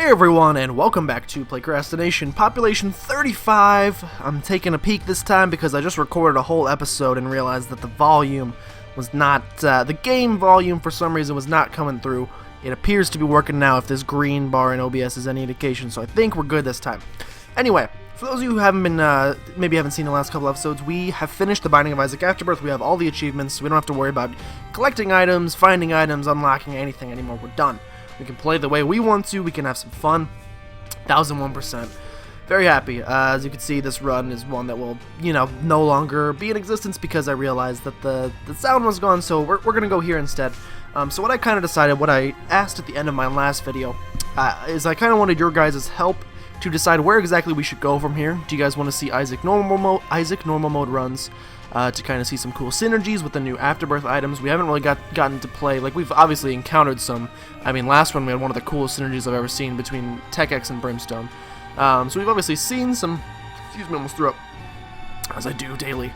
Hey everyone, and welcome back to PlaycrastiNation, population 35. I'm taking a peek this time because I just recorded a whole episode and realized that the volume was not, the game volume for some reason was not coming through. It appears to be working now if this green bar in OBS is any indication, so I think we're good this time. Anyway, for those of you who haven't been, maybe haven't seen the last couple episodes, we have finished the Binding of Isaac Afterbirth. We have all the achievements, so we don't have to worry about collecting items, finding items, unlocking anything anymore. We're done. We can play the way we want to, we can have some fun. 1001%. Very happy. As you can see, this run is one that will, no longer be in existence because I realized that the sound was gone, so we're going to go here instead. So what I kind of decided, what I asked at the end of my last video, is I kind of wanted your guys' help to decide where exactly we should go from here. Do you guys want to see Isaac normal mode runs? To kind of see some cool synergies with the new Afterbirth items. We haven't really gotten to play, like, we've obviously encountered some. I mean, last one we had one of the coolest synergies I've ever seen between Tech-X and Brimstone. So we've obviously seen some, excuse me, almost threw up, as I do daily.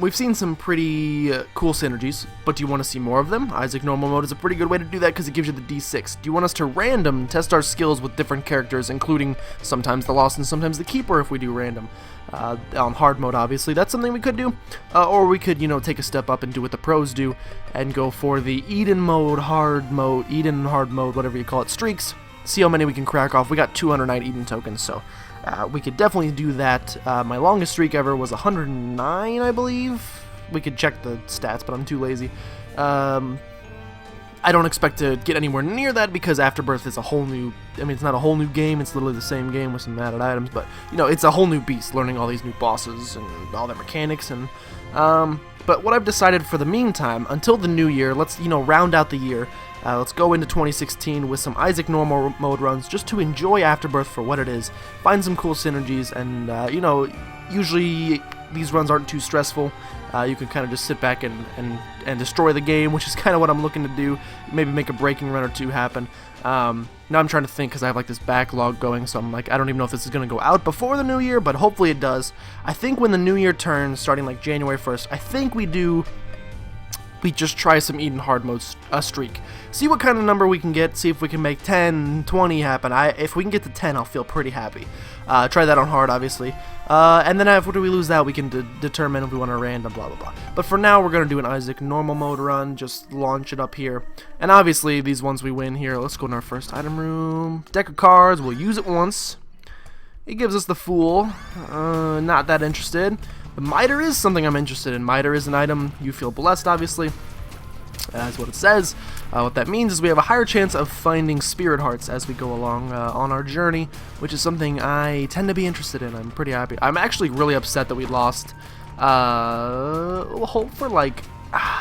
We've seen some pretty cool synergies, but do you want to see more of them? Isaac normal mode is a pretty good way to do that because it gives you the D6. Do you want us to random test our skills with different characters, including sometimes the Lost and sometimes the Keeper if we do random? On hard mode, obviously. That's something we could do. Or we could, take a step up and do what the pros do and go for the Eden hard mode, whatever you call it, streaks. See how many we can crack off. We got 209 Eden tokens, so we could definitely do that. My longest streak ever was 109, I believe. We could check the stats, but I'm too lazy. I don't expect to get anywhere near that because Afterbirth is a whole new, it's not a whole new game, it's literally the same game with some added items, but, it's a whole new beast, learning all these new bosses and all their mechanics, and, but what I've decided for the meantime, until the new year, let's, round out the year, let's go into 2016 with some Isaac normal mode runs, just to enjoy Afterbirth for what it is, find some cool synergies, and, usually these runs aren't too stressful. You can kind of just sit back and destroy the game, which is kind of what I'm looking to do. Maybe make a breaking run or two happen. Now I'm trying to think because I have like this backlog going, so I'm like, I don't even know if this is going to go out before the new year, but hopefully it does. I think when the new year turns, starting like January 1st, I think we just try some Eden hard mode streak. See what kind of number we can get, see if we can make 10, 20 happen. If we can get to 10, I'll feel pretty happy. Try that on hard, obviously. And then after we lose that, we can determine if we want to random, blah, blah, blah. But for now, we're going to do an Isaac normal mode run, just launch it up here. And obviously, these ones we win here. Let's go in our first item room. Deck of cards, we'll use it once. It gives us the Fool. Not that interested. The Miter is something I'm interested in. Miter is an item you feel blessed, obviously. That's what it says. What that means is we have a higher chance of finding spirit hearts as we go along on our journey, which is something I tend to be interested in. I'm pretty happy. I'm actually really upset that we lost. We'll hope for like,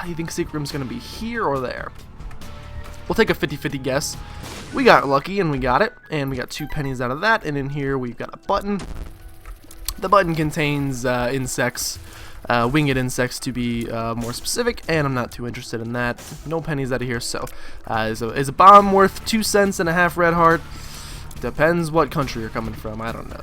you think Secret Room's going to be here or there? We'll take a 50-50 guess. We got lucky and we got it, and we got 2 pennies out of that, and in here we've got a button. The button contains insects. Winged insects to be more specific, and I'm not too interested in that. No pennies out of here, so is a bomb worth 2 cents and a half red heart? Depends what country you're coming from. I don't know.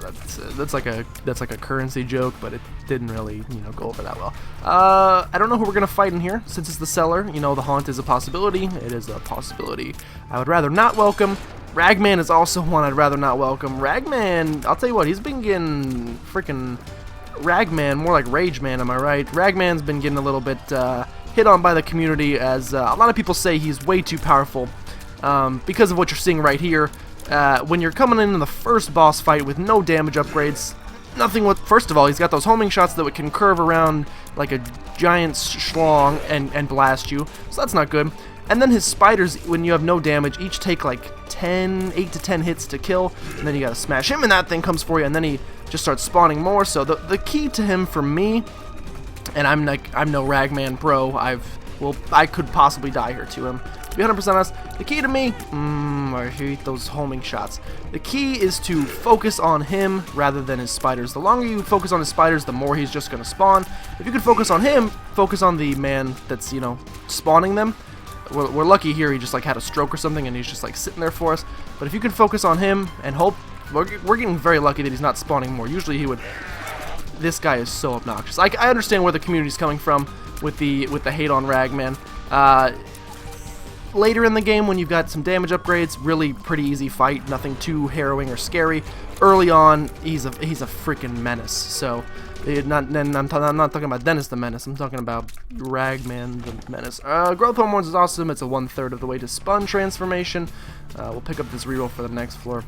That's like a currency joke, but it didn't really go over that well. I don't know who we're gonna fight in here since it's the cellar. The haunt is a possibility. It is a possibility I would rather not welcome. Ragman is also one I'd rather not welcome. Ragman, I'll tell you what, he's been getting freaking Ragman, more like Rage Man, am I right? Ragman's been getting a little bit hit on by the community as a lot of people say he's way too powerful because of what you're seeing right here. When you're coming into the first boss fight with no damage upgrades, first of all, he's got those homing shots that can curve around like a giant schlong and blast you, so that's not good. And then his spiders, when you have no damage, each take like 8 to 10 hits to kill, and then you gotta smash him and that thing comes for you, and then he just starts spawning more. So the key to him for me, and I'm no Ragman pro, I could possibly die here to him. To be 100% honest, the key to me, I hate those homing shots. The key is to focus on him rather than his spiders. The longer you focus on his spiders, the more he's just gonna spawn. If you can focus on him, focus on the man that's spawning them. We're lucky here he just like had a stroke or something and he's just like sitting there for us. But if you can focus on him and hope, we're getting very lucky that he's not spawning more. Usually he would. This guy is so obnoxious. I understand where the community's coming from with the hate on Ragman. Later in the game, when you've got some damage upgrades, really pretty easy fight, nothing too harrowing or scary. Early on, he's a freaking menace. So, I'm not talking about Dennis the Menace. I'm talking about Ragman the Menace. Growth Hormones is awesome. It's a 1/3 of the way to Spun transformation. We'll pick up this reroll for the next floor.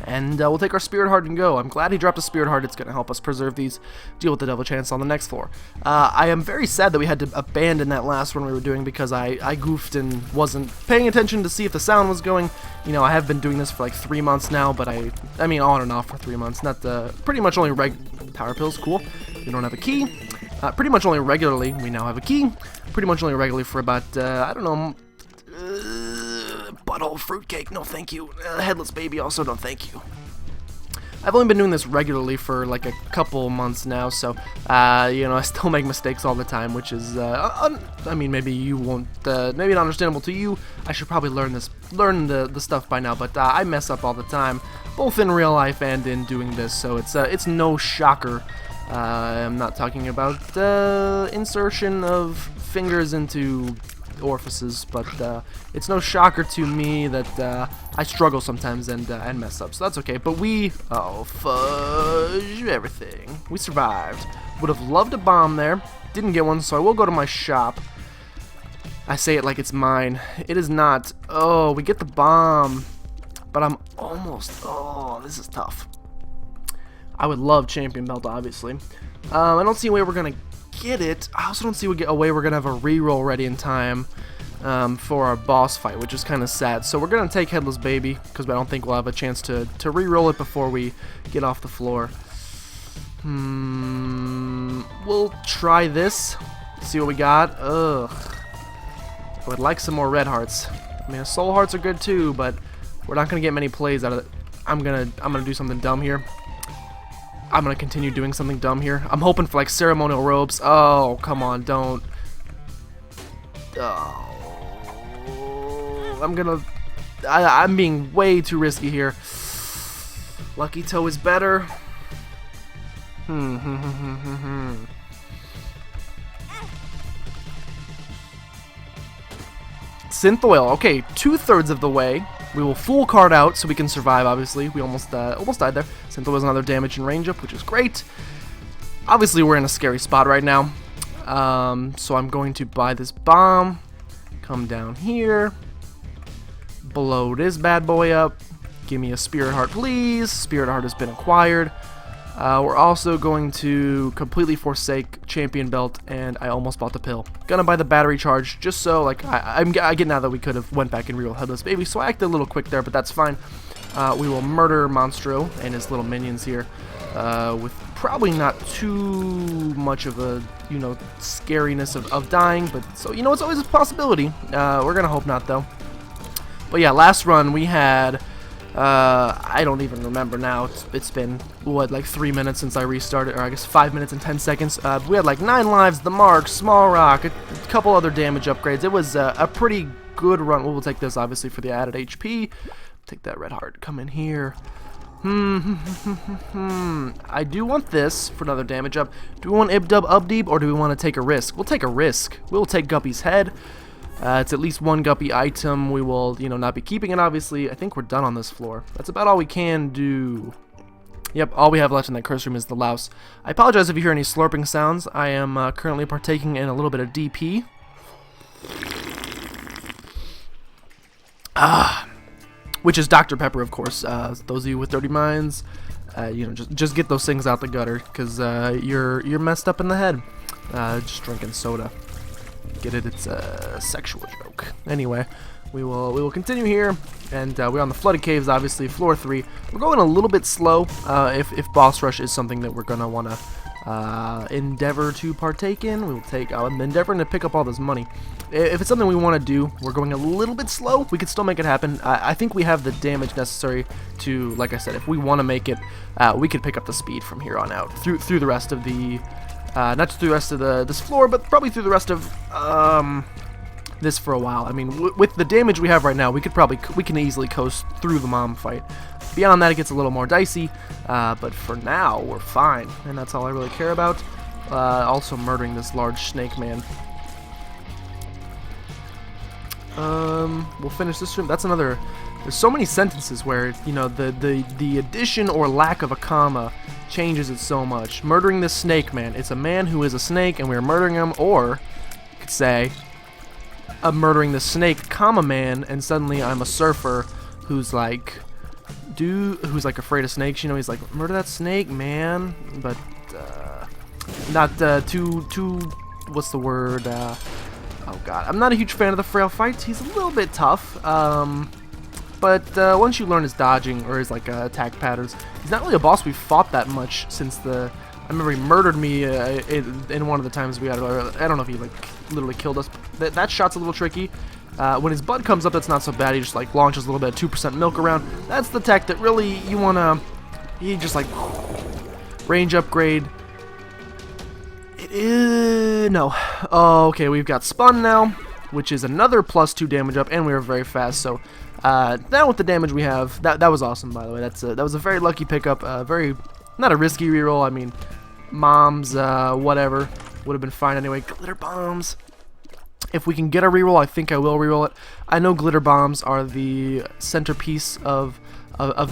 And we'll take our Spirit Heart and go. I'm glad he dropped a Spirit Heart. It's going to help us preserve these, deal with the Devil Chance on the next floor. I am very sad that we had to abandon that last one we were doing because I goofed and wasn't paying attention to see if the sound was going. You know, I have been doing this for like 3 months now, but I mean on and off for 3 months. Not pretty much only Power Pills, cool. We don't have a key. Pretty much only regularly, we now have a key. Pretty much only regularly for about, I don't know... Butthole Fruitcake, no thank you. Headless Baby, also no thank you. I've only been doing this regularly for like a couple months now, so, you know, I still make mistakes all the time, which is, I mean, maybe you won't, maybe not understandable to you. I should probably learn the stuff by now, but I mess up all the time, both in real life and in doing this, so it's no shocker. I'm not talking about insertion of fingers into orifices, but it's no shocker to me that I struggle sometimes and mess up, so that's okay. But fudge everything. We survived. Would have loved a bomb there. Didn't get one, so I will go to my shop. I say it like it's mine. It is not. Oh, we get the bomb, but I'm almost. Oh, this is tough. I would love Champion Belt, obviously. I don't see a way we're gonna get it. I also don't see a way we're gonna have a reroll ready in time for our boss fight, which is kind of sad. So we're gonna take Headless Baby because I don't think we'll have a chance to reroll it before we get off the floor. We'll try this. See what we got. Ugh. I would like some more red hearts. I mean, soul hearts are good too, but we're not gonna get many plays out of it. I'm gonna do something dumb here. I'm gonna continue doing something dumb here. I'm hoping for like ceremonial robes. Oh, come on, don't. Oh, I'm being way too risky here. Lucky Toe is better. Synth Oil. Okay, 2/3 of the way. We will full card out so we can survive, obviously. We almost died there. Synth Oil is another damage and range up, which is great. Obviously, we're in a scary spot right now. So I'm going to buy this bomb. Come down here. Blow this bad boy up. Give me a Spirit Heart, please. Spirit Heart has been acquired. We're also going to completely forsake Champion Belt, and I almost bought the pill. Gonna buy the battery charge, just so, like, I get now that we could have went back and rerolled Headless Baby, so I acted a little quick there, but that's fine. We will murder Monstro and his little minions here, with probably not too much of a, you know, scariness of dying, but, so, you know, it's always a possibility. We're gonna hope not, though. But yeah, last run we had... I don't even remember now. It's been, what, like 3 minutes since I restarted, or I guess 5 minutes and 10 seconds. We had like 9 lives, the Mark, Small Rock, a couple other damage upgrades. It was a pretty good run. We'll take this, obviously, for the added HP. Take that red heart. Come in here. I do want this for another damage up. Do we want Ibdub Ubdeeb, or do we want to take a risk? We'll take a risk. We'll take Guppy's head. It's at least one Guppy item. We will, you know, not be keeping it, obviously. I think we're done on this floor. That's about all we can do. Yep, all we have left in that curse room is the louse. I apologize if you hear any slurping sounds. I am currently partaking in a little bit of DP. Which is Dr. Pepper, of course. Those of you with dirty minds, you know, just get those things out the gutter, because you're messed up in the head. Just drinking soda. Get it? It's a sexual joke. Anyway, we will continue here, and we're on the Flooded Caves, obviously, floor 3. We're going a little bit slow. If boss rush is something that we're gonna wanna endeavor to partake in, we will take. I'm endeavoring to pick up all this money. If it's something we want to do, we're going a little bit slow. We could still make it happen. I think we have the damage necessary to, like I said, if we want to make it, we could pick up the speed from here on out through the rest of the. Not just through the rest of this floor, but probably through the rest of this for a while. I mean, with the damage we have right now, we can easily coast through the mom fight. Beyond that, it gets a little more dicey, but for now, we're fine, and that's all I really care about. Also murdering this large snake man. We'll finish this room. That's another. There's so many sentences where, you know, the addition or lack of a comma changes it so much. Murdering this snake man. It's a man who is a snake, and we're murdering him. Or you could say, I'm murdering the snake, comma man, and suddenly I'm a surfer who's like, who's like afraid of snakes. You know, he's like, murder that snake, man. But not too. What's the word? Oh god, I'm not a huge fan of the frail fights. He's a little bit tough. But once you learn his dodging or his like attack patterns, he's not really a boss we've fought that much since the. I remember he murdered me in one of the times we had. I don't know if he like literally killed us. That shot's a little tricky. When his bud comes up, that's not so bad. He just like launches a little bit of 2% milk around. That's the tech that really you wanna. He just like range upgrade. It is no. Oh, okay. We've got spun now, which is another +2 damage up, and we are very fast. So. Now with the damage we have, that was awesome, by the way. That was a very lucky pickup. Very not a risky reroll. I mean, moms, whatever would have been fine anyway. Glitter bombs. If we can get a reroll, I think I will reroll it. I know glitter bombs are the centerpiece of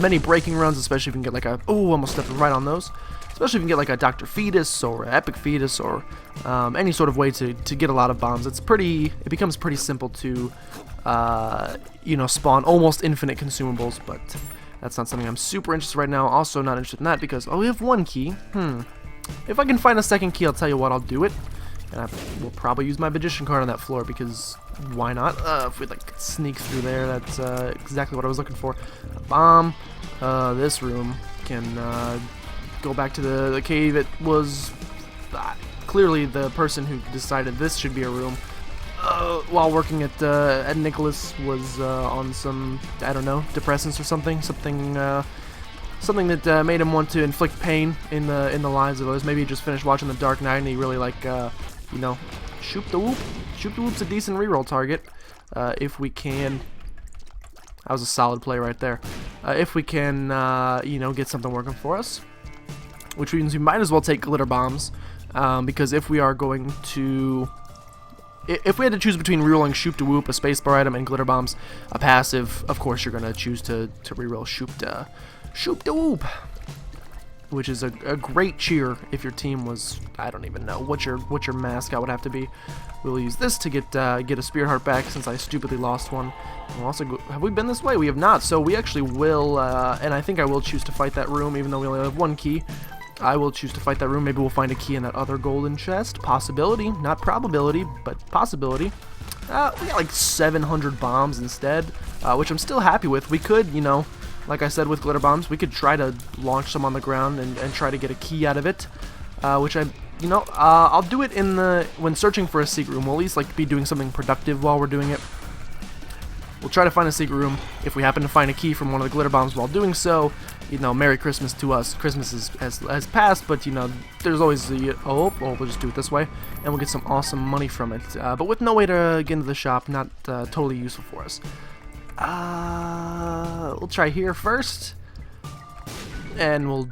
many breaking runs, especially if you can get like a almost stepped right on those. Especially if you can get like a Dr. Fetus or Epic Fetus or any sort of way to get a lot of bombs. It becomes pretty simple to you know, spawn almost infinite consumables, but that's not something I'm super interested right now. Also not interested in that because, we have one key. If I can find a second key, I'll tell you what, I'll do it. And I will probably use my magician card on that floor because why not? If we like sneak through there, that's exactly what I was looking for. A bomb. This room can go back to the cave. It was clearly the person who decided this should be a room. While working at Nicholas was on some, I don't know, depressants or something that made him want to inflict pain in the lives of others. Maybe he just finished watching The Dark Knight and he really like you know, shoot the whoop. Shoot the whoop's a decent reroll target. If we can, that was a solid play right there. If we can you know, get something working for us, which means we might as well take glitter bombs because if we are going to. If we had to choose between rerolling Shoop to Whoop, a spacebar item, and glitter bombs, a passive, of course you're gonna choose to reroll Shoop to Whoop, which is a great cheer if your team was, I don't even know what your mascot would have to be. We'll use this to get a Spirit Heart back since I stupidly lost one. We'll also have we been this way? We have not. So we actually will, and I think I will choose to fight that room, even though we only have one key. I will choose to fight that room. Maybe we'll find a key in that other golden chest. Possibility. Not probability, but possibility. We got like 700 bombs instead, which I'm still happy with. We could, you know, like I said with glitter bombs, we could try to launch some on the ground and try to get a key out of it, which I'll do it when searching for a secret room. We'll at least like be doing something productive while we're doing it. We'll try to find a secret room. If we happen to find a key from one of the glitter bombs while doing so, you know, Merry Christmas to us. Christmas has passed, but, you know, there's always the, we'll just do it this way, and we'll get some awesome money from it. But with no way to get into the shop, not totally useful for us. We'll try here first, and we'll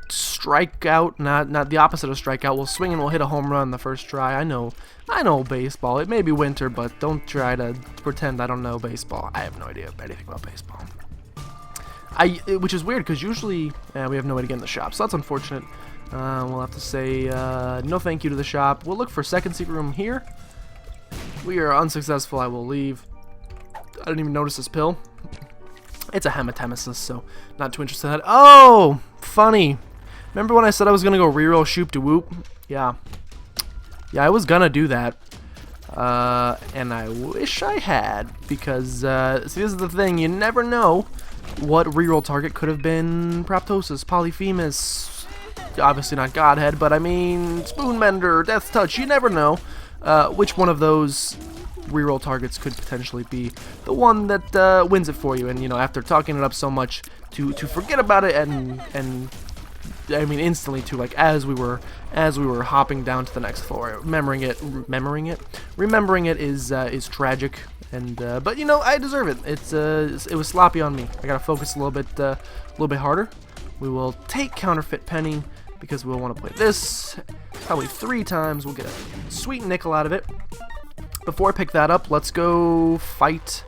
strike out, not the opposite of strike out. We'll swing and we'll hit a home run the first try. I know baseball. It may be winter, but don't try to pretend I don't know baseball. I have no idea anything about baseball. Which is weird because usually we have no way to get in the shop, so that's unfortunate. We'll have to say no thank you to the shop. We'll look for second secret room here. We are unsuccessful. I will leave. I didn't even notice this pill. It's a hematemesis, so not too interested in that. Oh, funny. Remember when I said I was gonna go reroll Shoop to Whoop? Yeah, I was gonna do that. And I wish I had, because see, this is the thing, you never know what reroll target could have been Proptosis, Polyphemus, obviously not Godhead, but I mean Spoonbender, Death's Touch, you never know which one of those reroll targets could potentially be the one that wins it for you. And you know, after talking it up so much, to forget about it and I mean instantly too, like as we were hopping down to the next floor, remembering it is tragic. And but you know, I deserve it. It was sloppy on me. I gotta focus a little bit harder. We will take Counterfeit Penny because we'll want to play this probably 3 times. We'll get a sweet nickel out of it. before I pick that up, let's go fight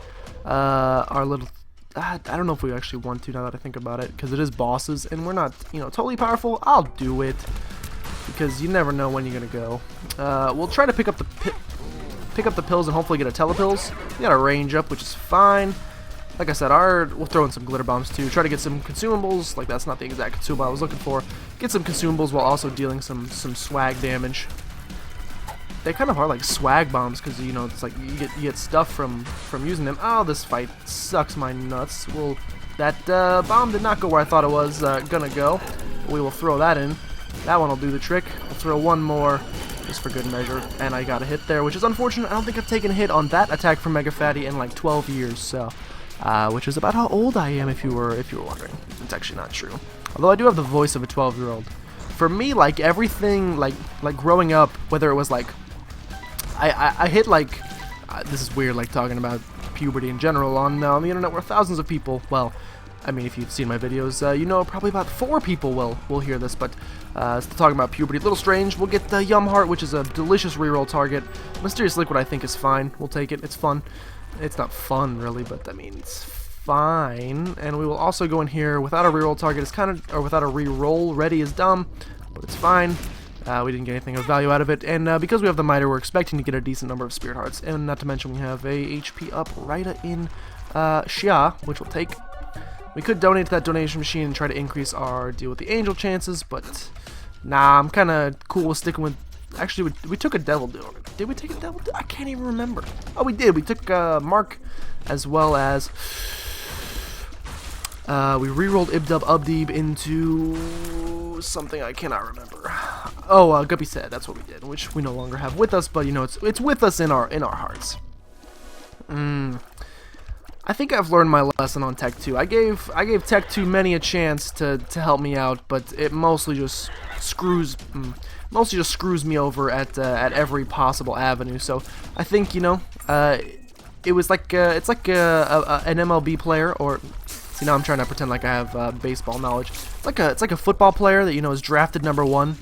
our little... I don't know if we actually want to now that I think about it, because it is bosses, and we're not, you know, totally powerful. I'll do it, because you never know when you're gonna go. We'll try to pick up the pills and hopefully get a telepills. We got a range up, which is fine. Like I said, we'll throw in some glitter bombs too. Try to get some consumables. Like, that's not the exact consumable I was looking for. Get some consumables while also dealing some swag damage. They kind of are like swag bombs, because, you know, it's like you get stuff from using them. Oh, this fight sucks my nuts. Well, that bomb did not go where I thought it was gonna go. We will throw that in. That one will do the trick. We'll throw one more just for good measure, and I got a hit there, which is unfortunate. I don't think I've taken a hit on that attack from Mega Fatty in like 12 years, so which is about how old I am, if you were wondering. It's actually not true. Although I do have the voice of a 12-year-old. For me, like everything, like growing up, whether it was like I hit like this is weird, like talking about puberty in general on the internet, where thousands of people, well, I mean, if you've seen my videos, you know probably about 4 people will hear this, but still talking about puberty. A little strange. We'll get the Yum Heart, which is a delicious reroll target. Mysterious Liquid I think is fine. We'll take it. It's fun. It's not fun really, but I mean it's fine. And we will also go in here without a reroll target. It's kind of, or without a reroll. Ready is dumb, but it's fine. We didn't get anything of value out of it, and because we have the Miter, we're expecting to get a decent number of Spirit Hearts, and not to mention we have a HP up right in Xia, which we'll take. We could donate to that donation machine and try to increase our deal with the angel chances, but nah, I'm kind of cool with sticking with... Actually, we took a devil deal. Did we take a devil deal? I can't even remember. Oh, we did. We took Mark, as well as... we rerolled Ibdub Ubdeeb into something I cannot remember. Oh, Guppy said, that's what we did, which we no longer have with us, but you know, it's with us in our hearts. I think I've learned my lesson on Tech 2. I gave Tech 2 many a chance to help me out, but it mostly just screws me over at every possible avenue. So I think, you know, it was like it's like an MLB player, or see, now I'm trying to pretend like I have baseball knowledge. It's like a football player that, you know, is drafted #1.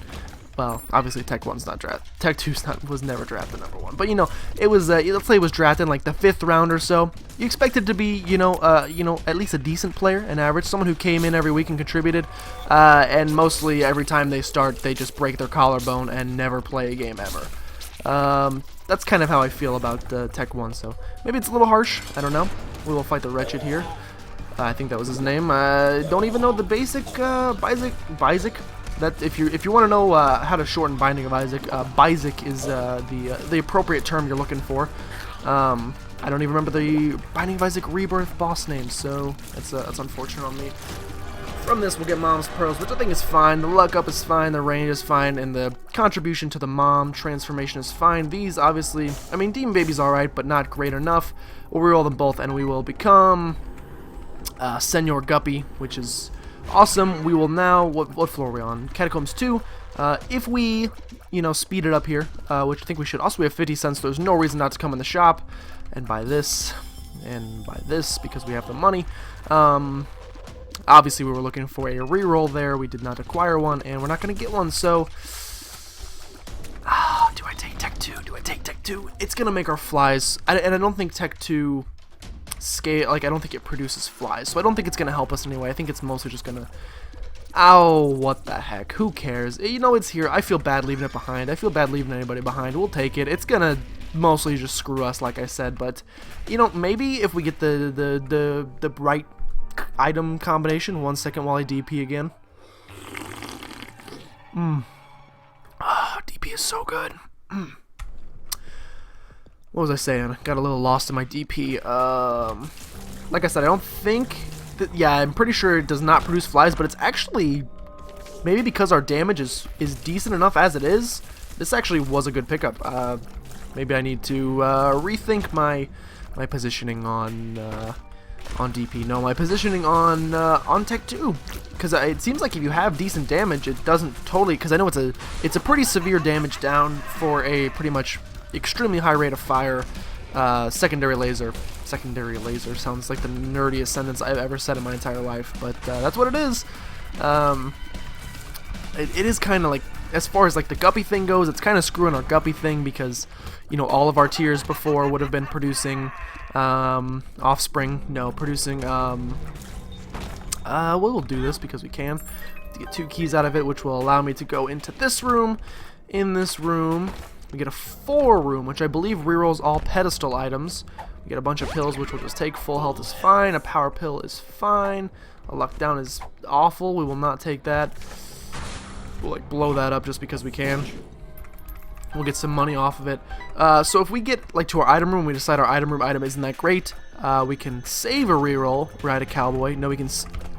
Well, obviously Tech 1's not drafted. Tech 2's was never drafted #1. But, you know, it was let's say it was drafted in like the 5th round or so. You expected to be, you know, at least a decent player, an average, someone who came in every week and contributed. And mostly every time they start, they just break their collarbone and never play a game ever. That's kind of how I feel about Tech 1. So maybe it's a little harsh. I don't know. We will fight the Wretched here. I think that was his name. Don't even know the basic Bizek. That if you want to know how to shorten Binding of Isaac, Bizek is the appropriate term you're looking for. I don't even remember the Binding of Isaac Rebirth boss name, so that's unfortunate on me. From this, we'll get Mom's Pearls, which I think is fine. The luck up is fine, the range is fine, and the contribution to the Mom transformation is fine. These, obviously, I mean, Demon Baby's alright, but not great enough. We'll reroll them both, and we will become Senor Guppy, which is awesome. We will now, what floor are we on? Catacombs 2. If we, you know, speed it up here, which I think we should. Also, we have 50 cents, so there's no reason not to come in the shop and buy this, because we have the money. Obviously, we were looking for a reroll there. We did not acquire one, and we're not going to get one, so... do I take Tech 2? Do I take Tech 2? It's going to make our flies, and I don't think Tech 2... scale, like, I don't think it produces flies, so I don't think it's gonna help us anyway. I think it's mostly just gonna... Ow, what the heck, who cares? You know, it's here. I feel bad leaving it behind. I feel bad leaving anybody behind. We'll take it. It's gonna mostly just screw us, like I said, but, you know, maybe if we get the right item combination. 1 second while I DP again. DP is so good. What was I saying? Got a little lost in my DP. Like I said, I don't think that, yeah, I'm pretty sure it does not produce flies, but it's actually, maybe because our damage is decent enough as it is, this actually was a good pickup. Maybe I need to rethink my positioning on DP. No, my positioning on Tech 2, because it seems like if you have decent damage, it doesn't totally, because I know it's a pretty severe damage down for a pretty much extremely high rate of fire. Secondary laser sounds like the nerdiest sentence I've ever said in my entire life, but that's what it is. It is kind of like, as far as like the guppy thing goes, it's kind of screwing our guppy thing because, you know, all of our tiers before would have been producing offspring. No, producing. We'll do this because we can. To get 2 keys out of it, which will allow me to go into this room. In this room, we get a 4 room, which I believe rerolls all pedestal items. We get a bunch of pills, which we'll just take. Full health is fine. A power pill is fine. A luck down is awful. We will not take that. We'll like blow that up just because we can. We'll get some money off of it. So if we get like to our item room, we decide our item room item isn't that great. We can save a reroll, ride a cowboy. No, we can.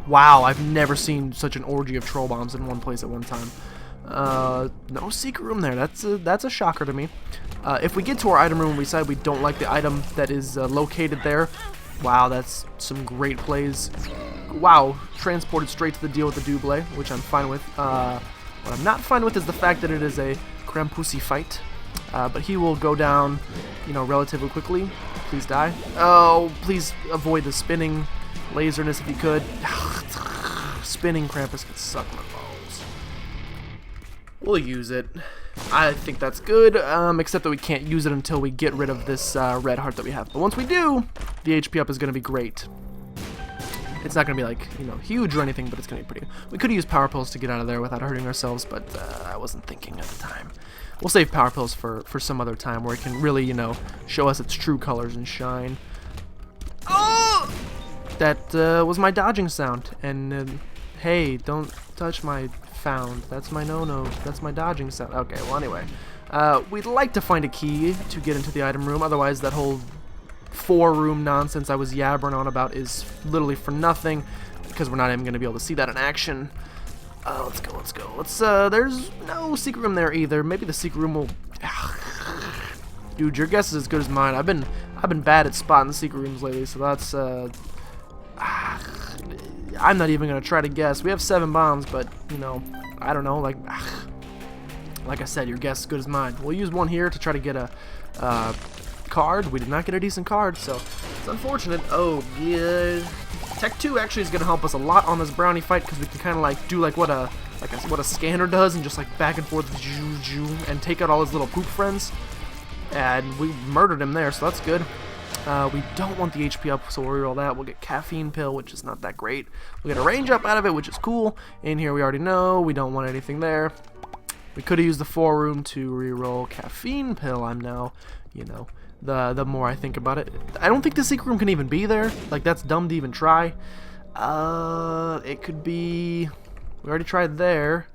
Wow, I've never seen such an orgy of troll bombs in one place at one time. No secret room there. That's a shocker to me. If we get to our item room and we decide we don't like the item that is located there, wow, that's some great plays. Wow, transported straight to the deal with the double, which I'm fine with. What I'm not fine with is the fact that it is a Krampusy fight. But he will go down, you know, relatively quickly. Please die. Oh, please avoid the spinning laserness if you could. Spinning Krampus could suck my balls. We'll use it. I think that's good, except that we can't use it until we get rid of this red heart that we have. But once we do, the HP up is going to be great. It's not going to be like, you know, huge or anything, but it's going to be pretty. We could use power pills to get out of there without hurting ourselves, but I wasn't thinking at the time. We'll save power pills for some other time where it can really, you know, show us its true colors and shine. Oh! That was my dodging sound. And hey, don't touch my found. That's my no-no. That's my dodging sound. Okay, well anyway. We'd like to find a key to get into the item room. Otherwise, that whole 4-room nonsense I was yabbering on about is literally for nothing. Because we're not even going to be able to see that in action. Let's go, let's go. There's no secret room there either. Maybe the secret room will... Dude, your guess is as good as mine. I've been bad at spotting secret rooms lately, so that's I'm not even gonna try to guess. We have 7 bombs, but you know, I don't know. Like I said, your guess is as good as mine. We'll use one here to try to get a card. We did not get a decent card, so it's unfortunate. Oh yeah. Tech 2 actually is going to help us a lot on this brownie fight because we can kind of like do like what a scanner does and just like back and forth and take out all his little poop friends. And we murdered him there, so that's good. We don't want the HP up, so we'll reroll that. We'll get caffeine pill, which is not that great. We'll get a range up out of it, which is cool. In here we already know we don't want anything there. We could have used the 4-room to reroll caffeine pill. I'm now, you know, the more I think about it. I don't think the secret room can even be there. Like, that's dumb to even try. It could be... We already tried there.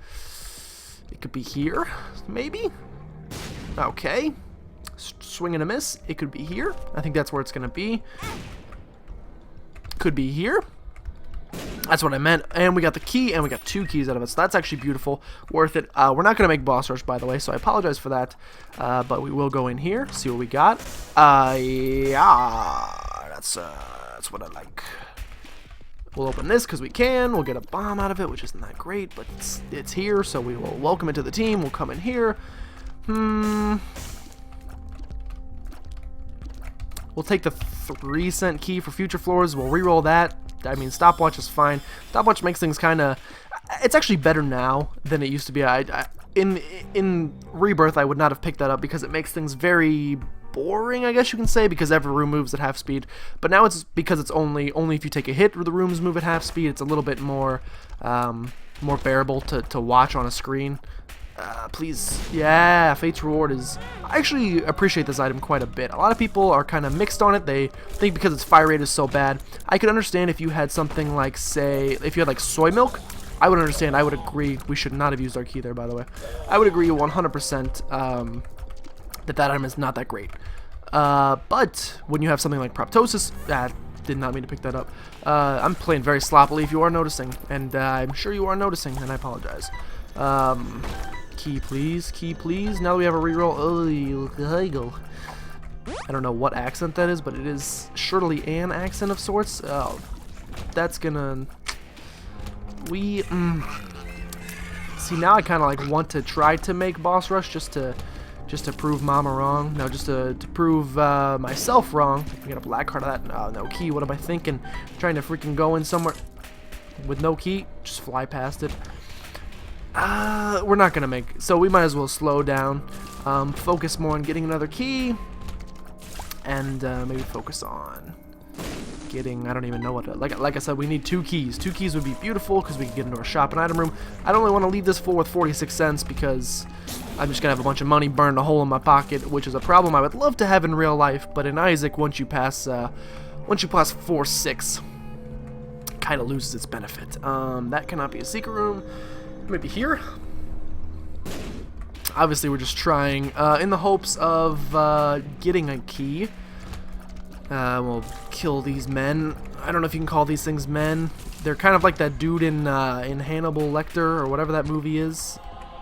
It could be here, maybe? Okay. Swing and a miss. It could be here. I think that's where it's going to be. Could be here. That's what I meant. And we got the key, and we got 2 keys out of it. So that's actually beautiful. Worth it. We're not going to make boss rush, by the way, so I apologize for that. But we will go in here, see what we got. Yeah. That's what I like. We'll open this because we can. We'll get a bomb out of it, which isn't that great, but it's here, so we will welcome it to the team. We'll come in here. We'll take the 3-cent key for future floors. We'll reroll that. I mean, stopwatch is fine. Stopwatch makes things kind of... It's actually better now than it used to be. In Rebirth, I would not have picked that up because it makes things very boring, I guess you can say, because every room moves at half speed. But now it's because it's only if you take a hit, the rooms move at half speed. It's a little bit more more bearable to watch on a screen. Please. Yeah, Fate's Reward is... I actually appreciate this item quite a bit. A lot of people are kind of mixed on it. They think because its fire rate is so bad. I could understand if you had something like, say, if you had like soy milk. I would understand. I would agree. We should not have used our key there, by the way. I would agree 100% that item is not that great. But when you have something like Proptosis... did not mean to pick that up. I'm playing very sloppily if you are noticing. And I'm sure you are noticing, and I apologize. Key, please. Key, please. Now that we have a reroll. I don't know what accent that is, but it is surely an accent of sorts. Oh, that's gonna... See, now I kind of like want to try to make boss rush just to prove Mama wrong. No, just to prove myself wrong. I can get a black card of that. Oh, no key. What am I thinking? I'm trying to freaking go in somewhere with no key. Just fly past it. We're not gonna make, so we might as well slow down, focus more on getting another key, and maybe focus on getting, I don't even know what to, like I said, we need 2 keys. 2 keys would be beautiful because we can get into our shop and item room. I don't really want to leave this full with 46 cents because I'm just gonna have a bunch of money burned a hole in my pocket, which is a problem I would love to have in real life, but in Isaac, once you pass 4-6, kind of loses its benefit. That cannot be a secret room. Maybe here. Obviously, we're just trying in the hopes of getting a key. We'll kill these men. I don't know if you can call these things men. They're kind of like that dude in Hannibal Lecter or whatever that movie is.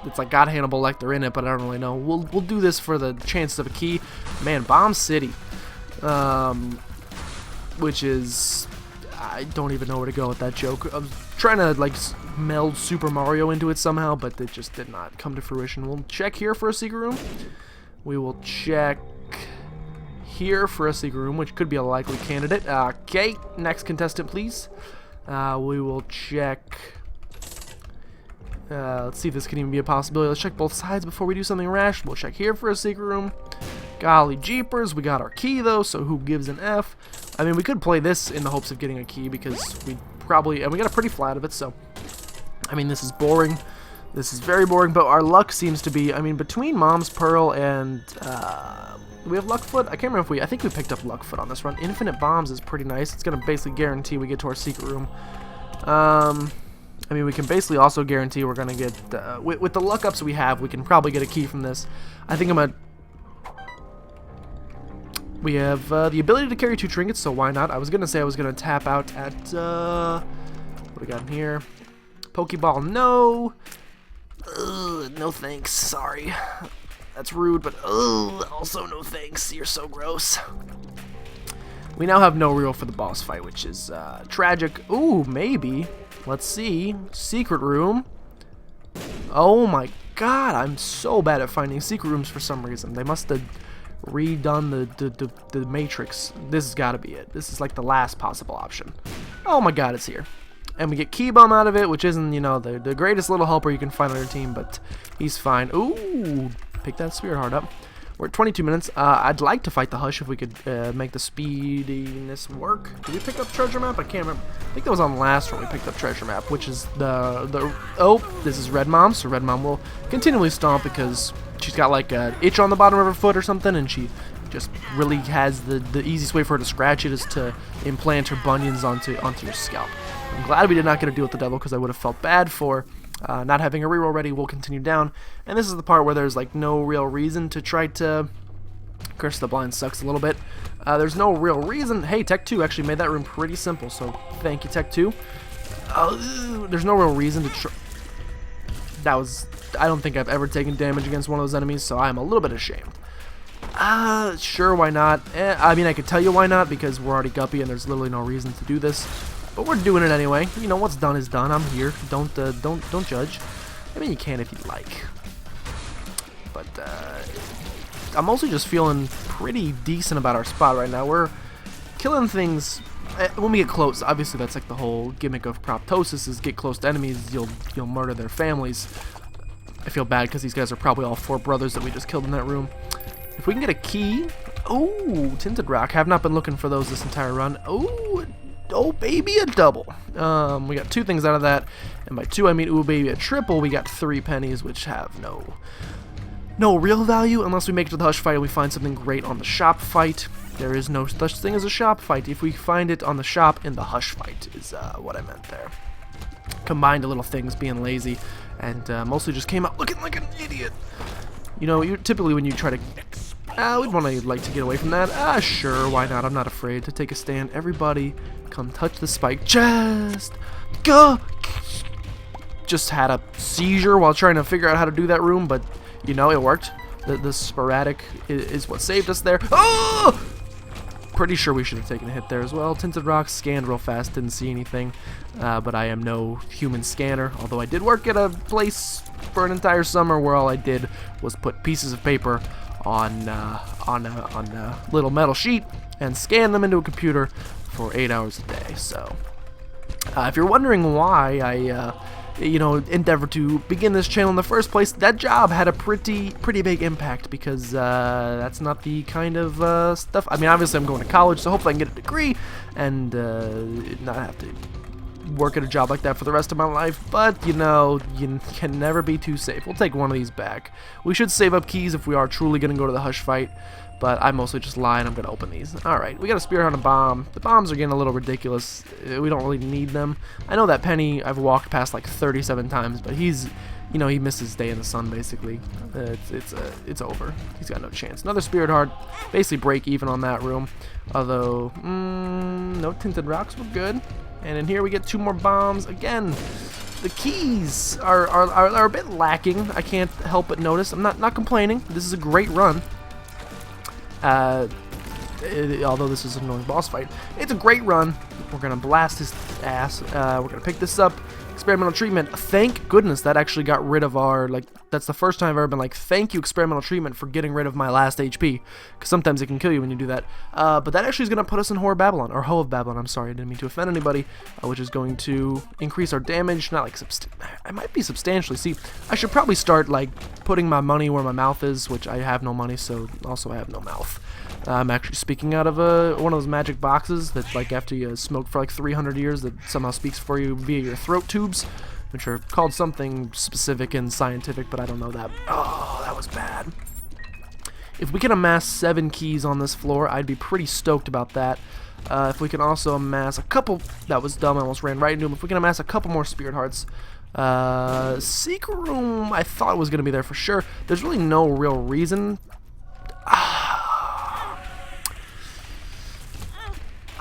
It's like got Hannibal Lecter in it, but I don't really know. We'll do this for the chance of a key. Man, Bomb City, which is, I don't even know where to go with that joke. I was trying to like meld Super Mario into it somehow, but it just did not come to fruition. We'll check here for a secret room. We will check here for a secret room, which could be a likely candidate. Okay, next contestant, please. We will check. Let's see if this can even be a possibility. Let's check both sides before we do something rash. We'll check here for a secret room. Golly jeepers, we got our key though, so who gives an F? I mean, we could play this in the hopes of getting a key because we probably, and we got a pretty flat of it, so I mean, this is boring. This is very boring, but our luck seems to be, I mean, between Mom's Pearl and we have Luckfoot. I can't remember if I think we picked up Luckfoot on this run. Infinite Bombs is pretty nice. It's gonna basically guarantee we get to our secret room. I mean, we can basically also guarantee we're gonna get with the luck ups we have, we can probably get a key from this. I think we have the ability to carry 2 trinkets, so why not? I was gonna say I was gonna tap out at what do we got in here? Pokeball, no. No thanks. Sorry, that's rude, but also no thanks. You're so gross. We now have no reel for the boss fight, which is tragic. Ooh, maybe. Let's see. Secret room. Oh my god, I'm so bad at finding secret rooms for some reason. They must have redone the Matrix. This has got to be it. This is like the last possible option. Oh my god, it's here. And we get Key Bum out of it, which isn't, you know, the greatest little helper you can find on your team, but he's fine. Ooh, pick that Spirit Heart up. We're at 22 minutes. I'd like to fight the Hush if we could make the speediness work. Did we pick up Treasure Map? I can't remember. I think that was on the last one we picked up Treasure Map, which is oh, this is Red Mom. So Red Mom will continually stomp because she's got like an itch on the bottom of her foot or something, and she just really has the easiest way for her to scratch it is to implant her bunions onto your scalp. I'm glad we did not get to deal with the devil because I would have felt bad for not having a reroll ready. We'll continue down, and this is the part where there's like no real reason to try to Curse the Blind sucks a little bit. There's no real reason. Hey, Tech 2 actually made that room pretty simple, so thank you, Tech 2. There's no real reason to try. That was, I don't think I've ever taken damage against one of those enemies, so I'm a little bit ashamed. Sure, why not? I mean, I could tell you why not, because we're already Guppy and there's literally no reason to do this. But we're doing it anyway. You know, what's done is done. I'm here. Don't judge. I mean, you can if you like. But I'm mostly just feeling pretty decent about our spot right now. We're killing things when we get close. Obviously, that's like the whole gimmick of proptosis: is get close to enemies, you'll murder their families. I feel bad because these guys are probably all 4 brothers that we just killed in that room. If we can get a key, oh, Tinted Rock. Have not been looking for those this entire run. Oh baby, a double. We got 2 things out of that, and by 2 I mean ooh baby, a triple. We got 3 pennies, which have no real value unless we make it to the Hush fight and we find something great on the shop fight. There is no such thing as a shop fight. If we find it on the shop in the Hush fight is what I meant there. Combined a little things, being lazy, and mostly just came out looking like an idiot. You know, typically when you try to we'd want to like to get away from that. Sure, why not? I'm not afraid to take a stand. Everybody, come touch the spike. Just go. Just had a seizure while trying to figure out how to do that room, but you know it worked. The sporadic is what saved us there. Oh! Pretty sure we should have taken a hit there as well. Tinted Rock scanned real fast, didn't see anything, but I am no human scanner. Although I did work at a place for an entire summer where all I did was put pieces of paper on a little metal sheet and scan them into a computer for 8 hours a day. So if you're wondering why I endeavor to begin this channel in the first place, that job had a pretty big impact, because that's not the kind of stuff. I mean, obviously I'm going to college, so hopefully I can get a degree and not have to work at a job like that for the rest of my life, but you can never be too safe. We'll take one of these back. We should save up keys if we are truly going to go to the hush fight, but I mostly just lie and I'm going to open these. Alright, we got a spear on a bomb. The bombs are getting a little ridiculous. We don't really need them. I know that Penny I've walked past like 37 times, but he missed his day in the sun, basically. It's over. He's got no chance. Another Spirit Heart. Basically break even on that room. Although, no tinted rocks were good. And in here we get 2 more bombs. Again, the keys are a bit lacking. I can't help but notice. I'm not complaining. This is a great run. Although this is an annoying boss fight. It's a great run. We're going to blast his ass. We're going to pick this up. Experimental treatment. Thank goodness that actually got rid of our, that's the first time I've ever been like, thank you, experimental treatment, for getting rid of my last HP. Because sometimes it can kill you when you do that. But that actually is going to put us in Whore of Babylon, or Hoe of Babylon, I'm sorry, I didn't mean to offend anybody. Which is going to increase our damage, not like, I might be substantially. See, I should probably start, putting my money where my mouth is, which I have no money, so also I have no mouth. I'm actually speaking out of one of those magic boxes that, after you smoke for 300 years, that somehow speaks for you via your throat tubes, which are called something specific and scientific, but I don't know that. Oh, that was bad. If we can amass 7 keys on this floor, I'd be pretty stoked about that. If we can also amass a couple... That was dumb, I almost ran right into him. If we can amass a couple more Spirit Hearts... Secret room, I thought was going to be there for sure. There's really no real reason...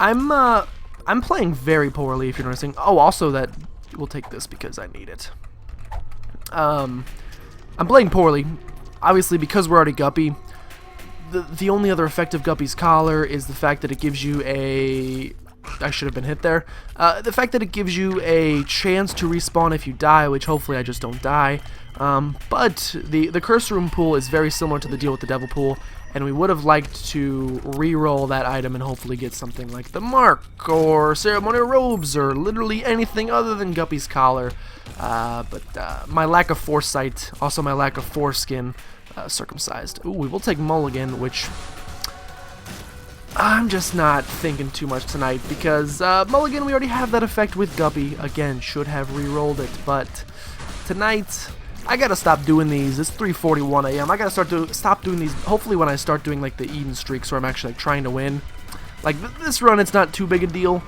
I'm playing very poorly, if you're noticing. Oh, also that we'll take this because I need it. I'm playing poorly, obviously, because we're already Guppy. The only other effect of Guppy's collar is the fact that it gives you a... I should have been hit there. The fact that it gives you a chance to respawn if you die, which hopefully I just don't die. But the curse room pool is very similar to the deal with the devil pool. And we would have liked to re-roll that item and hopefully get something like the mark or ceremonial robes or literally anything other than Guppy's collar. But my lack of foresight, also my lack of foreskin, circumcised. Ooh, we will take Mulligan, which I'm just not thinking too much tonight because Mulligan, we already have that effect with Guppy. Again, should have re-rolled it, but tonight... I gotta stop doing these. It's 3:41 a.m. I gotta stop doing these. Hopefully, when I start doing the Eden streaks, where I'm actually trying to win. This run, it's not too big a deal,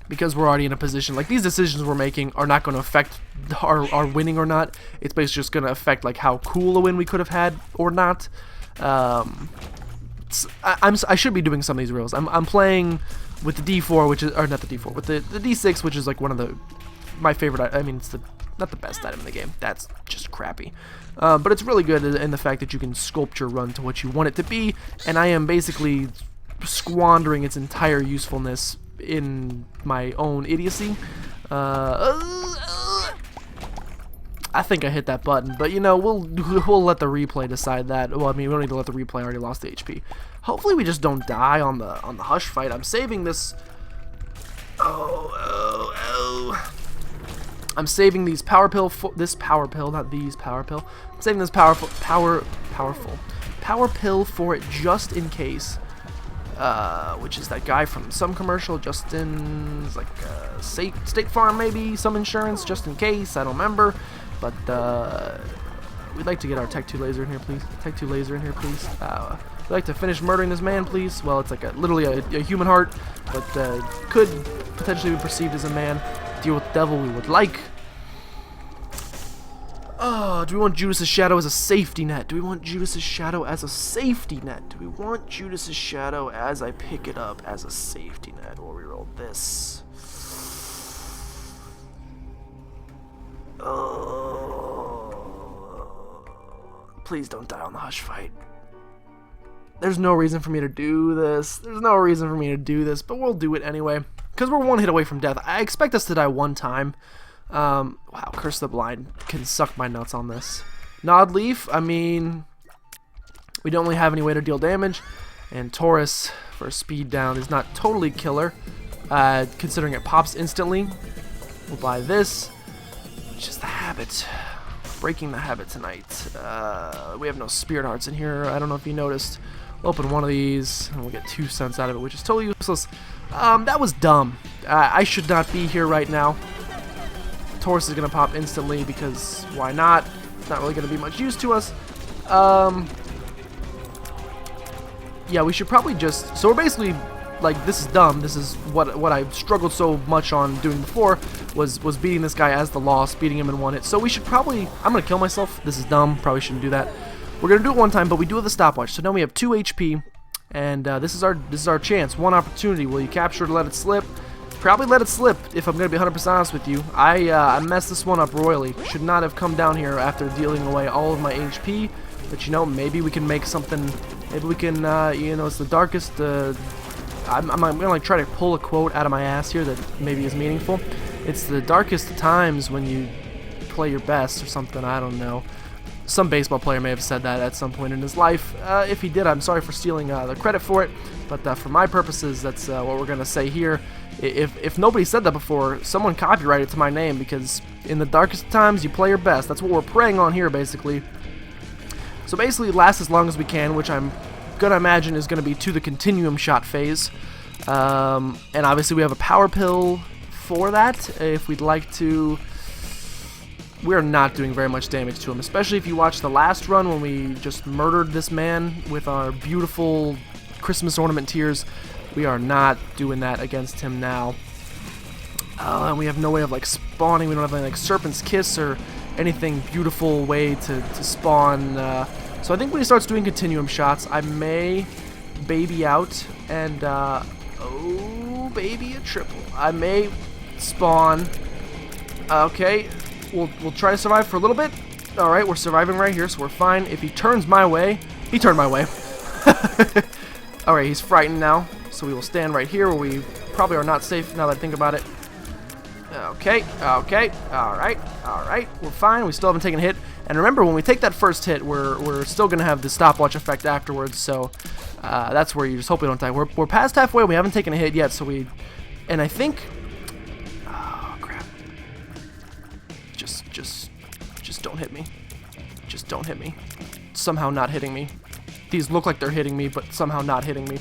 because we're already in a position. These decisions we're making are not going to affect our winning or not. It's basically just going to affect how cool a win we could have had or not. I should be doing some of these reels. I'm playing with the D4, which is not the D4, with the D6, which is one of my favorite. I mean, it's not the best item in the game. That's just crappy. But it's really good in the fact that you can sculpt your run to what you want it to be, and I am basically squandering its entire usefulness in my own idiocy. I think I hit that button, but we'll let the replay decide that. Well, I mean, we don't need to let the replay. I already lost the HP. Hopefully, we just don't die on the hush fight. I'm saving this. I'm saving these power pill for this power pill, not these power pill. I'm saving this power pill for it just in case. Which is that guy from some commercial, Justin's State Farm, maybe some insurance, just in case. I don't remember, but we'd like to get our Tech 2 laser in here, please. Tech 2 laser in here, please. We'd like to finish murdering this man, please. Well, it's literally a human heart, but could potentially be perceived as a man. Deal with the devil we would like. Oh, do we want Judas's shadow as a safety net? Do we want Judas's shadow as a safety net? Do we want Judas's shadow as I pick it up as a safety net? We'll reroll this. Please don't die on the hush fight. There's no reason for me to do this. There's no reason for me to do this, but we'll do it anyway. Because we're one hit away from death. I expect us to die one time. Wow, Curse of the Blind can suck my nuts on this. Nod Leaf, I mean, we don't really have any way to deal damage. And Taurus, for speed down, is not totally killer, considering it pops instantly. We'll buy this, which is the habit. Breaking the habit tonight. We have no spirit hearts in here. I don't know if you noticed. We'll open one of these, and we'll get 2 cents out of it, which is totally useless. That was dumb. I should not be here right now. Taurus is going to pop instantly, because why not? It's not really going to be much use to us. Yeah, we should probably just... So we're basically... Like, this is dumb. This is what I struggled so much on doing before, was beating this guy as the loss, beating him in 1 hit. So we should probably... I'm going to kill myself. This is dumb. Probably shouldn't do that. We're going to do it 1 time, but we do have the stopwatch. So now we have 2 HP, and this is our chance. 1 opportunity. Will you capture it or let it slip? Probably let it slip, if I'm going to be 100% honest with you. I messed this one up royally. Should not have come down here after dealing away all of my HP. But, you know, maybe we can make something... Maybe we can, you know, it's the darkest... I'm gonna like try to pull a quote out of my ass here that maybe is meaningful. It's the darkest times when you play your best or something. I don't know. Some baseball player may have said that at some point in his life. If he did, I'm sorry for stealing the credit for it. But for my purposes, that's what we're gonna say here. If nobody said that before, someone copyrighted it to my name, because in the darkest times you play your best. That's what we're praying on here, basically. So basically, last as long as we can, which I'm gonna imagine is gonna be to the continuum shot phase, and obviously we have a power pill for that if we'd like to. We're not doing very much damage to him, especially if you watch the last run when we just murdered this man with our beautiful Christmas ornament tears. We are not doing that against him now, and we have no way of like spawning. We don't have any like Serpent's Kiss or anything beautiful way to spawn. So I think when he starts doing continuum shots, I may baby out and, oh, baby, a triple. I may spawn. Okay, we'll try to survive for a little bit. Alright, we're surviving right here, so we're fine. If he turns my way, he turned my way. Alright, he's frightened now, so we will stand right here where we probably are not safe now that I think about it. Okay, alright, we're fine. We still haven't taken a hit. And remember, when we take that first hit, we're still going to have the stopwatch effect afterwards, so that's where you just hope we don't die. We're past halfway, we haven't taken a hit yet, so we... And I think... Oh, crap. Just don't hit me. Just don't hit me. Somehow not hitting me. These look like they're hitting me, but somehow not hitting me.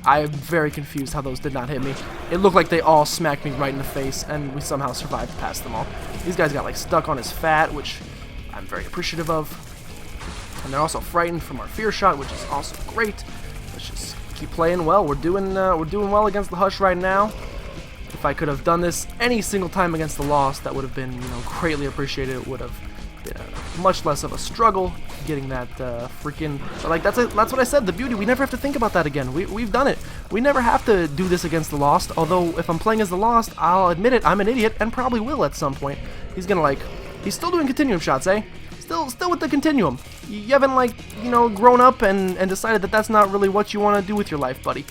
I am very confused how those did not hit me. It looked like they all smacked me right in the face, and we somehow survived past them all. These guys got, like, stuck on his fat, which... I'm very appreciative of, and they're also frightened from our fear shot, which is also great. Let's just keep playing well. We're doing well against the Hush right now. If I could have done this any single time against the Lost, that would have been, you know, greatly appreciated. It would have been much less of a struggle getting that freaking. But like that's what I said. The beauty. We never have to think about that again. We've done it. We never have to do this against the Lost. Although if I'm playing as the Lost, I'll admit it. I'm an idiot and probably will at some point. He's gonna like. He's still doing continuum shots, eh? Still with the continuum. You haven't, like, you know, grown up and decided that that's not really what you want to do with your life, buddy.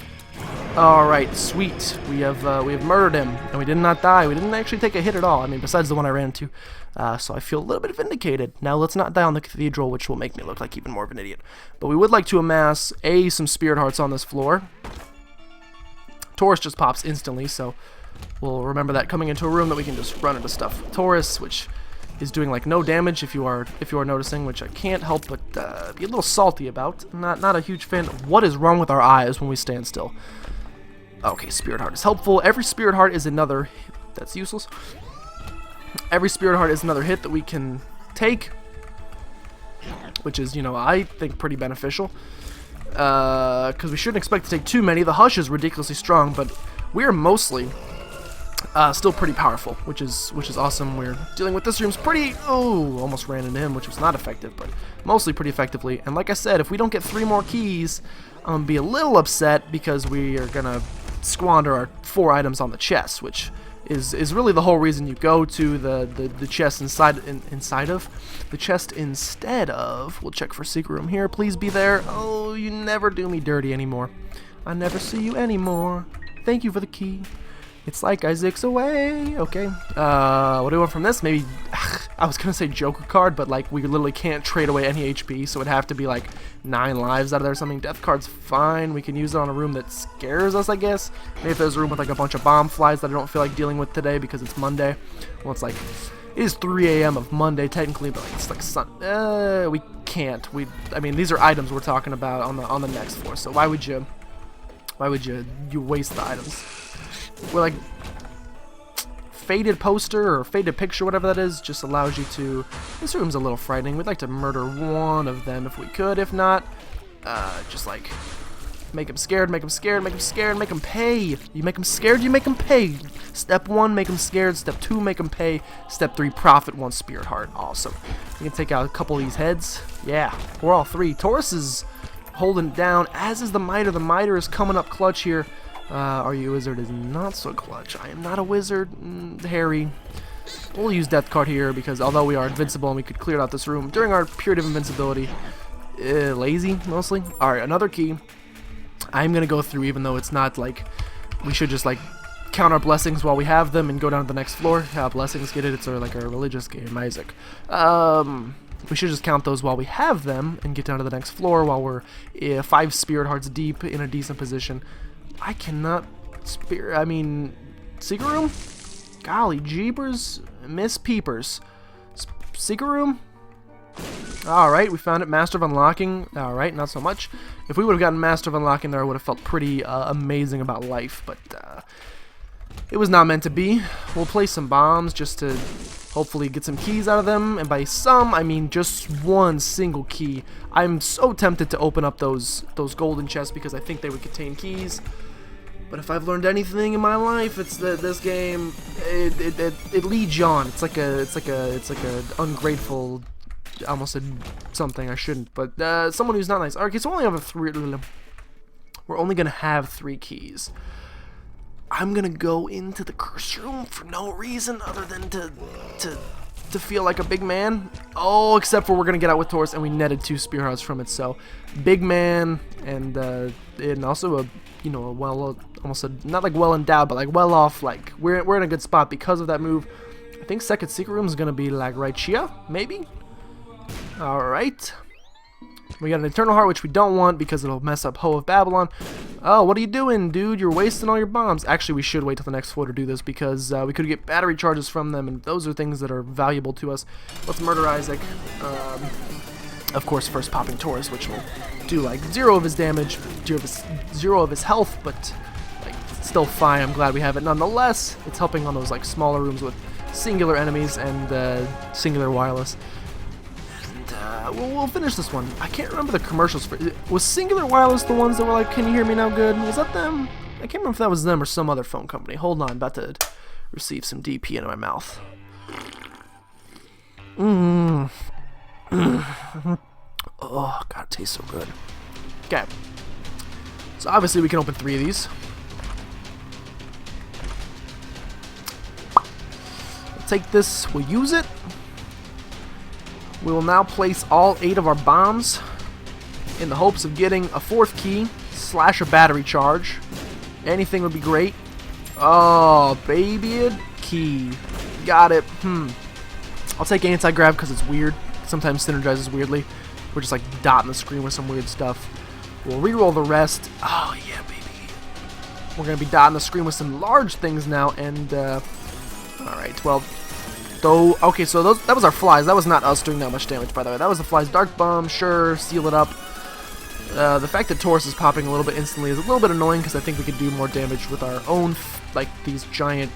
Alright, sweet. We have murdered him, and we did not die. We didn't actually take a hit at all. I mean, besides the one I ran into. So I feel a little bit vindicated. Now, let's not die on the cathedral, which will make me look like even more of an idiot. But we would like to amass, some spirit hearts on this floor. Taurus just pops instantly, so we'll remember that coming into a room that we can just run into stuff with Taurus, which... is doing like no damage if you are noticing, which I can't help but be a little salty about. Not a huge fan. What is wrong with our eyes when we stand still? Okay, Spirit Heart is helpful. Every Spirit Heart is another... That's useless. Every Spirit Heart is another hit that we can take, which is, you know, I think pretty beneficial. Because we shouldn't expect to take too many. The Hush is ridiculously strong, but we are mostly... still pretty powerful, which is awesome. We're dealing with this room's pretty... Oh, almost ran into him, which was not effective, but mostly pretty effectively. And like I said, if we don't get 3 more keys, I'm going to be a little upset because we are going to squander our 4 items on the chest, which is really the whole reason you go to the chest inside of the chest instead of... We'll check for secret room here. Please be there. Oh, you never do me dirty anymore. I never see you anymore. Thank you for the key. It's like Isaac's away. Okay. What do we want from this? Maybe I was gonna say Joker card, but like we literally can't trade away any HP, so it'd have to be like 9 lives out of there or something. Death card's fine. We can use it on a room that scares us, I guess. Maybe if there's a room with like a bunch of bomb flies that I don't feel like dealing with today because it's Monday. Well, it's like, it is 3 a.m. of Monday technically, but like it's like we can't. I mean, these are items we're talking about on the next floor. So why would you waste the items? We're like, faded poster or faded picture, whatever that is, just allows you to. This room's a little frightening. We'd like to murder one of them if we could. If not, just like make them scared, make them scared, make them scared, make them pay. You make them scared, you make them pay. Step 1, make them scared. Step 2, make them pay. Step 3, profit 1 spirit heart. Awesome. We can take out a couple of these heads. Yeah, we're all 3. Taurus is holding it down, as is the Miter. The Miter is coming up clutch here. Are you a wizard? Is not so clutch. I am not a wizard. Harry. We'll use death card here because although we are invincible and we could clear out this room during our period of invincibility, lazy mostly. All right, another key. I'm gonna go through, even though it's not like we should just like count our blessings while we have them and go down to the next floor. Blessings, get it? It's like a religious game, Isaac. We should just count those while we have them and get down to the next floor while we're 5 spirit hearts deep in a decent position. I cannot secret room? Golly jeepers, Miss Peepers. Secret room? Alright, we found it. Master of Unlocking. Alright, not so much. If we would have gotten Master of Unlocking there, I would have felt pretty amazing about life, but it was not meant to be. We'll place some bombs just to hopefully get some keys out of them, and by some, I mean just one single key. I'm so tempted to open up those golden chests because I think they would contain keys. But if I've learned anything in my life, it's that this game it leads you on. It's like a ungrateful. I almost said something I shouldn't, but someone who's not nice. Okay, so we're only gonna have 3 keys. I'm gonna go into the curse room for no reason other than to feel like a big man. Oh, except for we're gonna get out with Taurus, and we netted 2 spear hearts from it. So, big man, and also a almost not like well endowed, but like well off. Like we're in a good spot because of that move. I think second secret room is gonna be like right here, maybe. All right. We got an Eternal Heart, which we don't want because it'll mess up Hoe of Babylon. Oh, what are you doing, dude? You're wasting all your bombs. Actually, we should wait till the next floor to do this because we could get battery charges from them, and those are things that are valuable to us. Let's murder Isaac. Of course, first popping Taurus, which will do like 0 of his damage, 0 of his health, but like still fine. I'm glad we have it nonetheless. It's helping on those like smaller rooms with singular enemies and singular wireless. We'll finish this one. I can't remember the commercials for. Was Singular Wireless the ones that were like, "Can you hear me now? Good." Was that them? I can't remember if that was them or some other phone company. Hold on, about to receive some DP into my mouth. Oh God, it tastes so good. Okay. So obviously we can open 3 of these. We'll take this. We'll use it. We will now place all 8 of our bombs in the hopes of getting a 4th key / a battery charge. Anything would be great. Oh, baby, key. Got it. I'll take anti-grav because it's weird. Sometimes synergizes weirdly. We're just like dotting the screen with some weird stuff. We'll reroll the rest. Oh, yeah, baby. We're going to be dotting the screen with some large things now. And, alright, 12. Okay, so that was our flies. That was not us doing that much damage, by the way. That was the flies. Dark Bomb, sure, seal it up. The fact that Taurus is popping a little bit instantly is a little bit annoying because I think we could do more damage with our own, like these giant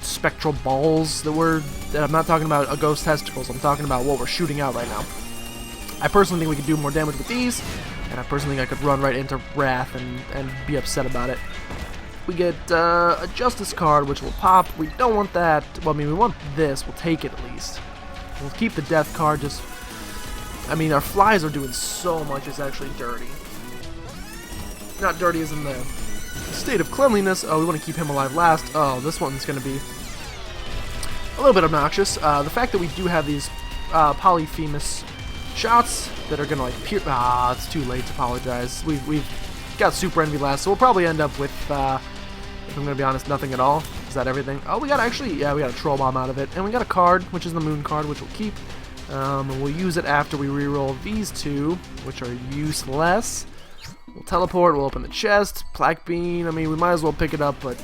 spectral balls that I'm not talking about a ghost testicles. I'm talking about what we're shooting out right now. I personally think we could do more damage with these, and I personally think I could run right into Wrath and be upset about it. We get a Justice card, which will pop. We don't want that. Well, I mean, we want this. We'll take it at least. We'll keep the Death card. I mean, our flies are doing so much. It's actually dirty. Not dirty as in the state of cleanliness. Oh, we want to keep him alive last. Oh, this one's going to be a little bit obnoxious. The fact that we do have these Polyphemus shots that are going to like pierce. It's too late to apologize. We've got Super Envy last, so we'll probably end up with. If I'm going to be honest, nothing at all. Is that everything? Oh, we got actually, yeah, we got a troll bomb out of it. And we got a card, which is the moon card, which we'll keep. And we'll use it after we reroll these two, which are useless. We'll teleport, we'll open the chest. Black bean, I mean, we might as well pick it up, but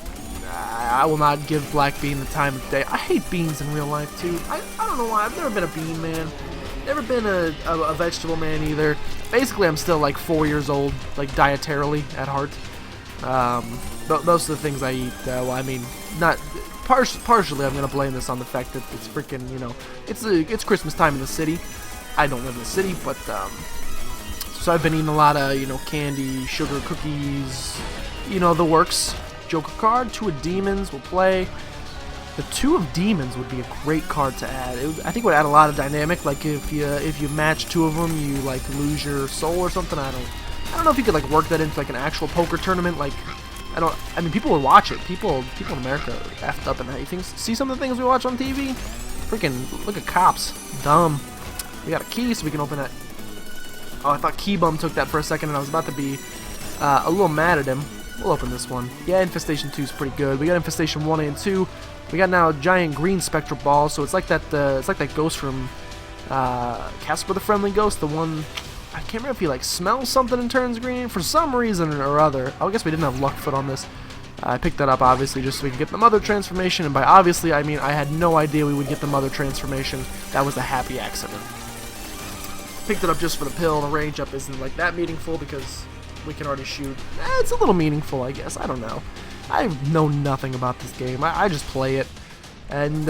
I will not give black bean the time of day. I hate beans in real life, too. I don't know why. I've never been a bean man. Never been a vegetable man either. Basically, I'm still like 4 years old, like dietarily at heart. Most of the things I eat, well, I mean, not partially. I'm gonna blame this on the fact that it's freaking, you know, it's Christmas time in the city. I don't live in the city, but so I've been eating a lot of, you know, candy, sugar, cookies, you know, the works. Joker card, 2 of demons. We'll play. The 2 of demons would be a great card to add. I think it would add a lot of dynamic. Like if you match 2 of them, you like lose your soul or something. I don't know if you could like work that into like an actual poker tournament. Like I mean, people would watch it. People in America are effed up and hate things. See some of the things we watch on TV? Freaking look at cops. Dumb. We got a key, so we can open that. Oh, I thought Key Bum took that for a second, and I was about to be a little mad at him. We'll open this one. Yeah, Infestation 2 is pretty good. We got Infestation 1 and 2. We got now a giant green spectral ball, so it's like that ghost from Casper the Friendly Ghost, the one, I can't remember if he like smells something and turns green for some reason or other. I guess we didn't have Luckfoot on this. I picked that up obviously just so we can get the mother transformation, and by obviously I mean I had no idea we would get the mother transformation. That was a happy accident. Picked it up just for the pill. The range up isn't like that meaningful because we can already shoot. It's a little meaningful, I guess. I don't know. I know nothing about this game. I just play it and,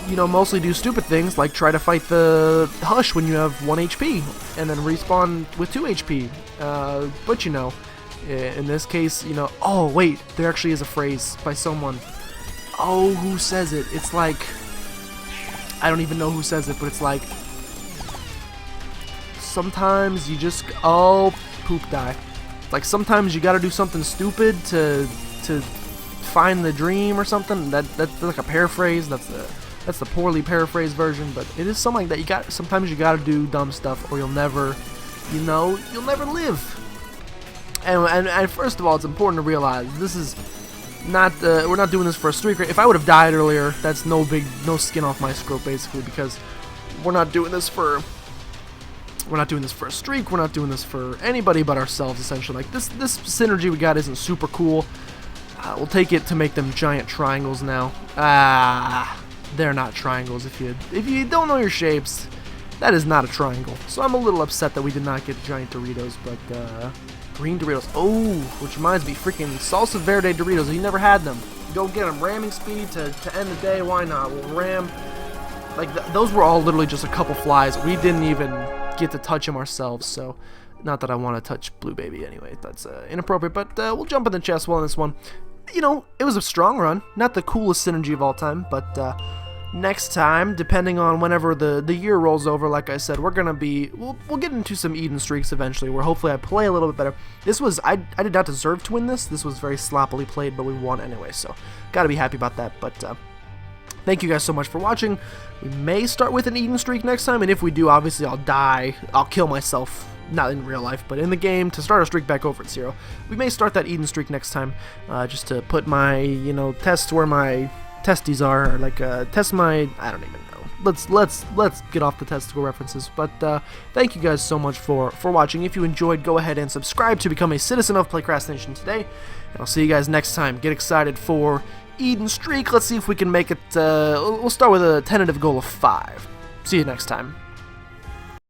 you know, mostly do stupid things like try to fight the Hush when you have 1 HP and then respawn with 2 HP. But, you know, in this case, you know, oh, wait, there actually is a phrase by someone. Oh, who says it? It's like, I don't even know who says it, but it's like, sometimes you just, oh, poop die. Like sometimes you gotta do something stupid to find the dream or something. That's like a paraphrase. That's the poorly paraphrased version, but it is something that you got. Sometimes you gotta do dumb stuff, or you'll never, you know, you'll never live. And first of all, it's important to realize this is not. We're not doing this for a streak. If I would have died earlier, that's no skin off my scrote basically, because we're not doing this for. We're not doing this for a streak. We're not doing this for anybody but ourselves, essentially. Like this synergy we got isn't super cool. We'll take it to make them giant triangles now. They're not triangles. If you don't know your shapes, that is not a triangle. So I'm a little upset that we did not get giant Doritos, but green Doritos. Oh, which reminds me, freaking salsa verde Doritos. If you never had them, go get them. Ramming speed to end the day. Why not? We'll ram. Like those were all literally just a couple flies. We didn't even get to touch them ourselves, so not that I want to touch Blue Baby anyway. That's inappropriate, but we'll jump in the chest well in this one. You know, it was a strong run, not the coolest synergy of all time, but next time, depending on whenever the year rolls over, like I said, we're gonna be we'll get into some Eden streaks eventually, where hopefully I play a little bit better. This was I did not deserve to win this. This was very sloppily played, but we won anyway, so gotta be happy about that. But thank you guys so much for watching. We may start with an Eden streak next time, and if we do, obviously I'll die. I'll kill myself, not in real life, but in the game, to start our streak back over at 0. We may start that Eden streak next time, just to put my, you know, test where my testes are, or like test my, I don't even know. Let's get off the testicle references. But thank you guys so much for watching. If you enjoyed, go ahead and subscribe to become a citizen of PlaycrastiNation today, and I'll see you guys next time. Get excited for Eden streak. Let's see if we can make it. We'll start with a tentative goal of 5. See you next time.